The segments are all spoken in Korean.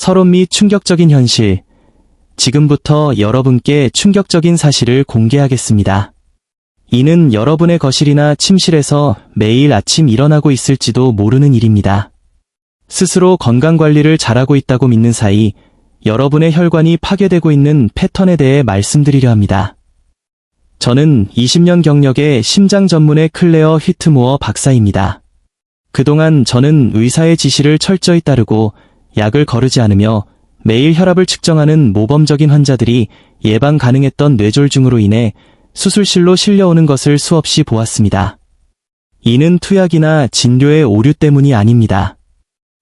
서론 및 충격적인 현실. 지금부터 여러분께 충격적인 사실을 공개하겠습니다. 이는 여러분의 거실이나 침실에서 매일 아침 일어나고 있을지도 모르는 일입니다. 스스로 건강관리를 잘하고 있다고 믿는 사이 여러분의 혈관이 파괴되고 있는 패턴에 대해 말씀드리려 합니다. 저는 20년 경력의 심장 전문의 클레어 휘트모어 박사입니다. 그동안 저는 의사의 지시를 철저히 따르고 약을 거르지 않으며 매일 혈압을 측정하는 모범적인 환자들이 예방 가능했던 뇌졸중으로 인해 수술실로 실려오는 것을 수없이 보았습니다. 이는 투약이나 진료의 오류 때문이 아닙니다.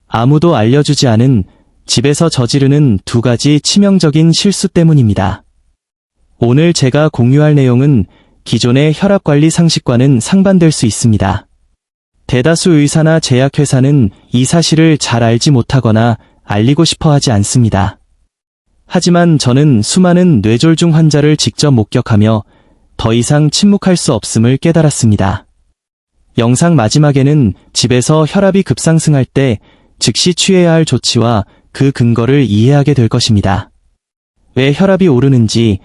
아무도 알려주지 않은 집에서 저지르는 두 가지 치명적인 실수 때문입니다. 오늘 제가 공유할 내용은 기존의 혈압관리 상식과는 상반될 수 있습니다. 대다수 의사나 제약회사는 이 사실을 잘 알지 못하거나 알리고 싶어 하지 않습니다. 하지만 저는 수많은 뇌졸중 환자를 직접 목격하며 더 이상 침묵할 수 없음을 깨달았습니다. 영상 마지막에는 집에서 혈압이 급상승할 때 즉시 취해야 할 조치와 그 근거를 이해하게 될 것입니다. 왜 혈압이 오르는지,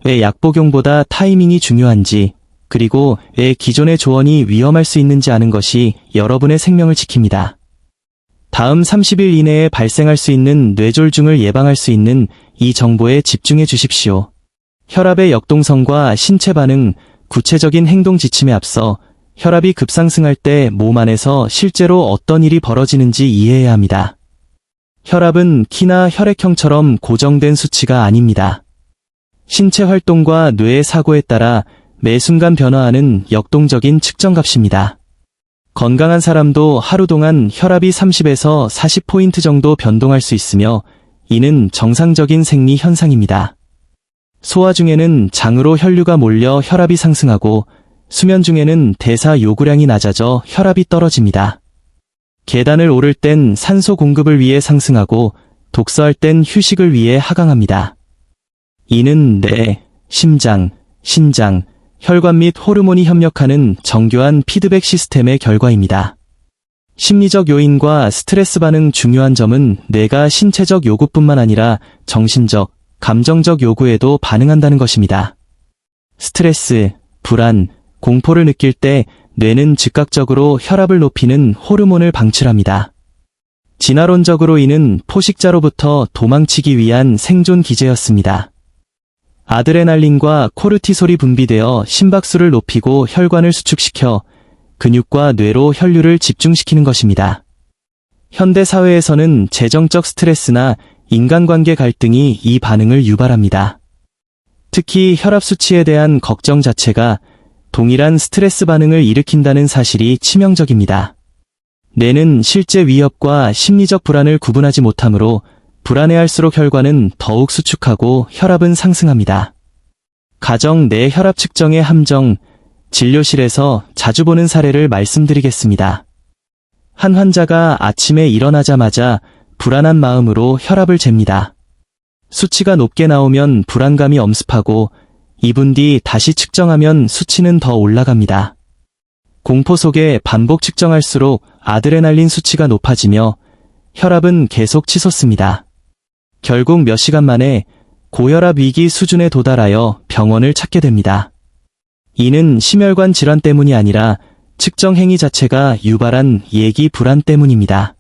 왜 약 복용보다 타이밍이 중요한지, 그리고 왜 기존의 조언이 위험할 수 있는지 아는 것이 여러분의 생명을 지킵니다. 다음 30일 이내에 발생할 수 있는 뇌졸중을 예방할 수 있는 이 정보에 집중해 주십시오. 혈압의 역동성과 신체 반응, 구체적인 행동 지침에 앞서 혈압이 급상승할 때 몸 안에서 실제로 어떤 일이 벌어지는지 이해해야 합니다. 혈압은 키나 혈액형처럼 고정된 수치가 아닙니다. 신체 활동과 뇌의 사고에 따라 매 순간 변화하는 역동적인 측정값입니다. 건강한 사람도 하루 동안 혈압이 30에서 40포인트 정도 변동할 수 있으며 이는 정상적인 생리 현상입니다. 소화 중에는 장으로 혈류가 몰려 혈압이 상승하고 수면 중에는 대사 요구량이 낮아져 혈압이 떨어집니다. 계단을 오를 땐 산소 공급을 위해 상승하고 독서할 땐 휴식을 위해 하강합니다. 이는 뇌, 심장, 신장, 혈관 및 호르몬이 협력하는 정교한 피드백 시스템의 결과입니다. 심리적 요인과 스트레스 반응 중요한 점은 뇌가 신체적 요구뿐만 아니라 정신적, 감정적 요구에도 반응한다는 것입니다. 스트레스, 불안, 공포를 느낄 때 뇌는 즉각적으로 혈압을 높이는 호르몬을 방출합니다. 진화론적으로 이는 포식자로부터 도망치기 위한 생존 기제였습니다. 아드레날린과 코르티솔이 분비되어 심박수를 높이고 혈관을 수축시켜 근육과 뇌로 혈류를 집중시키는 것입니다. 현대 사회에서는 재정적 스트레스나 인간관계 갈등이 이 반응을 유발합니다. 특히 혈압 수치에 대한 걱정 자체가 동일한 스트레스 반응을 일으킨다는 사실이 치명적입니다. 뇌는 실제 위협과 심리적 불안을 구분하지 못하므로 불안해할수록 혈관은 더욱 수축하고 혈압은 상승합니다. 가정 내 혈압 측정의 함정, 진료실에서 자주 보는 사례를 말씀드리겠습니다. 한 환자가 아침에 일어나자마자 불안한 마음으로 혈압을 잽니다. 수치가 높게 나오면 불안감이 엄습하고 2분 뒤 다시 측정하면 수치는 더 올라갑니다. 공포 속에 반복 측정할수록 아드레날린 수치가 높아지며 혈압은 계속 치솟습니다. 결국 몇 시간 만에 고혈압 위기 수준에 도달하여 병원을 찾게 됩니다. 이는 심혈관 질환 때문이 아니라 측정 행위 자체가 유발한 예기 불안 때문입니다.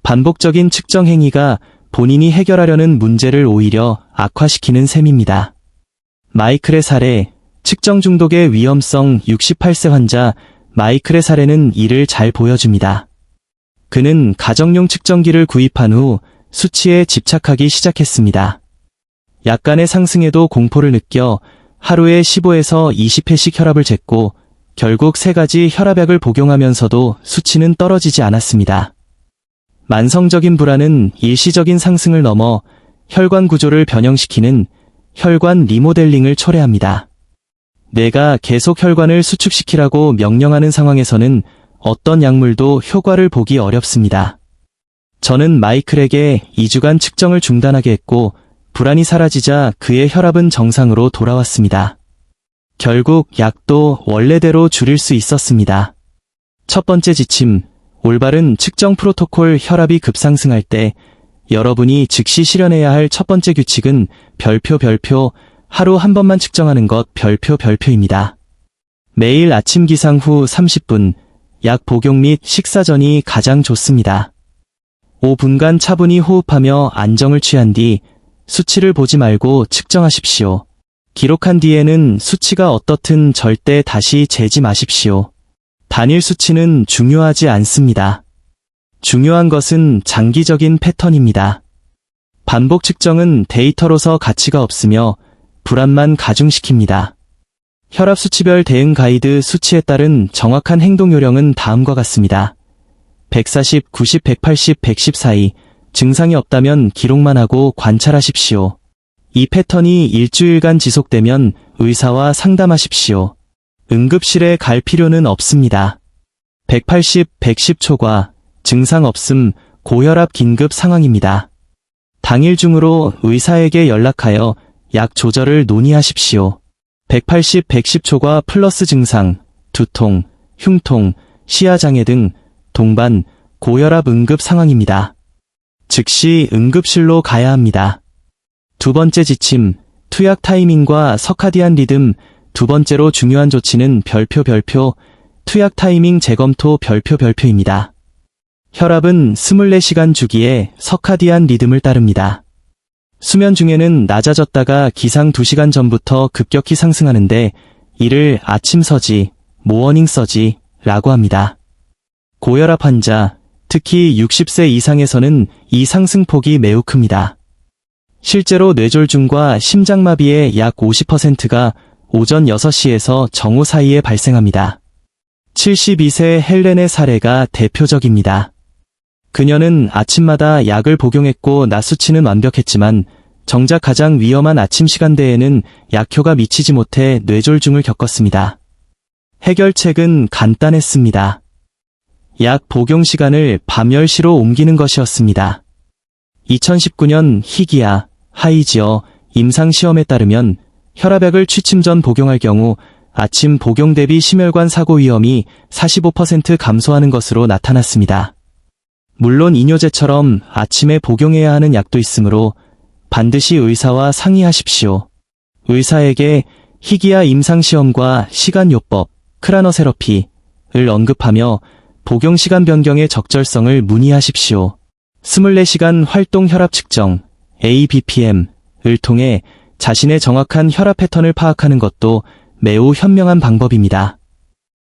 반복적인 측정 행위가 본인이 해결하려는 문제를 오히려 악화시키는 셈입니다. 마이클의 사례, 측정 중독의 위험성. 68세 환자 마이클의 사례는 이를 잘 보여줍니다. 그는 가정용 측정기를 구입한 후 수치에 집착하기 시작했습니다. 약간의 상승에도 공포를 느껴 하루에 15에서 20회씩 혈압을 쟀고 결국 3가지 혈압약을 복용하면서도 수치는 떨어지지 않았습니다. 만성적인 불안은 일시적인 상승을 넘어 혈관 구조를 변형시키는 혈관 리모델링을 초래합니다. 뇌가 계속 혈관을 수축시키라고 명령하는 상황에서는 어떤 약물도 효과를 보기 어렵습니다. 저는 마이클에게 2주간 측정을 중단하게 했고 불안이 사라지자 그의 혈압은 정상으로 돌아왔습니다. 결국 약도 원래대로 줄일 수 있었습니다. 첫 번째 지침, 올바른 측정 프로토콜. 혈압이 급상승할 때 여러분이 즉시 실현해야 할 첫 번째 규칙은 별표 하루 한 번만 측정하는 것 별표입니다. 매일 아침 기상 후 30분, 약 복용 및 식사 전이 가장 좋습니다. 5분간 차분히 호흡하며 안정을 취한 뒤 수치를 보지 말고 측정하십시오. 기록한 뒤에는 수치가 어떻든 절대 다시 재지 마십시오. 단일 수치는 중요하지 않습니다. 중요한 것은 장기적인 패턴입니다. 반복 측정은 데이터로서 가치가 없으며 불안만 가중시킵니다. 혈압 수치별 대응 가이드 수치에 따른 정확한 행동 요령은 다음과 같습니다. 140, 90, 180, 110 사이, 증상이 없다면 기록만 하고 관찰하십시오. 이 패턴이 일주일간 지속되면 의사와 상담하십시오. 응급실에 갈 필요는 없습니다. 180, 110 초과, 증상 없음, 고혈압 긴급 상황입니다. 당일 중으로 의사에게 연락하여 약 조절을 논의하십시오. 180, 110 초과 플러스 증상, 두통, 흉통, 시야장애 등 동반, 고혈압 응급 상황입니다. 즉시 응급실로 가야 합니다. 두 번째 지침, 투약 타이밍과 서카디안 리듬. 두 번째로 중요한 조치는 별표, 투약 타이밍 재검토 별표입니다. 혈압은 24시간 주기에 서카디안 리듬을 따릅니다. 수면 중에는 낮아졌다가 기상 2시간 전부터 급격히 상승하는데 이를 아침 서지, 모어닝 서지라고 합니다. 고혈압 환자, 특히 60세 이상에서는 이 상승폭이 매우 큽니다. 실제로 뇌졸중과 심장마비의 약 50%가 오전 6시에서 정오 사이에 발생합니다. 72세 헬렌의 사례가 대표적입니다. 그녀는 아침마다 약을 복용했고 낮 수치는 완벽했지만 정작 가장 위험한 아침 시간대에는 약효가 미치지 못해 뇌졸중을 겪었습니다. 해결책은 간단했습니다. 약 복용 시간을 밤 10시로 옮기는 것이었습니다. 2019년 희귀아, 하이지어 임상시험에 따르면 혈압약을 취침 전 복용할 경우 아침 복용 대비 심혈관 사고 위험이 45% 감소하는 것으로 나타났습니다. 물론 이뇨제처럼 아침에 복용해야 하는 약도 있으므로 반드시 의사와 상의하십시오. 의사에게 희귀아 임상시험과 시간요법, 크라너세러피를 언급하며 복용 시간 변경의 적절성을 문의하십시오. 24시간 활동 혈압 측정, ABPM을 통해 자신의 정확한 혈압 패턴을 파악하는 것도 매우 현명한 방법입니다.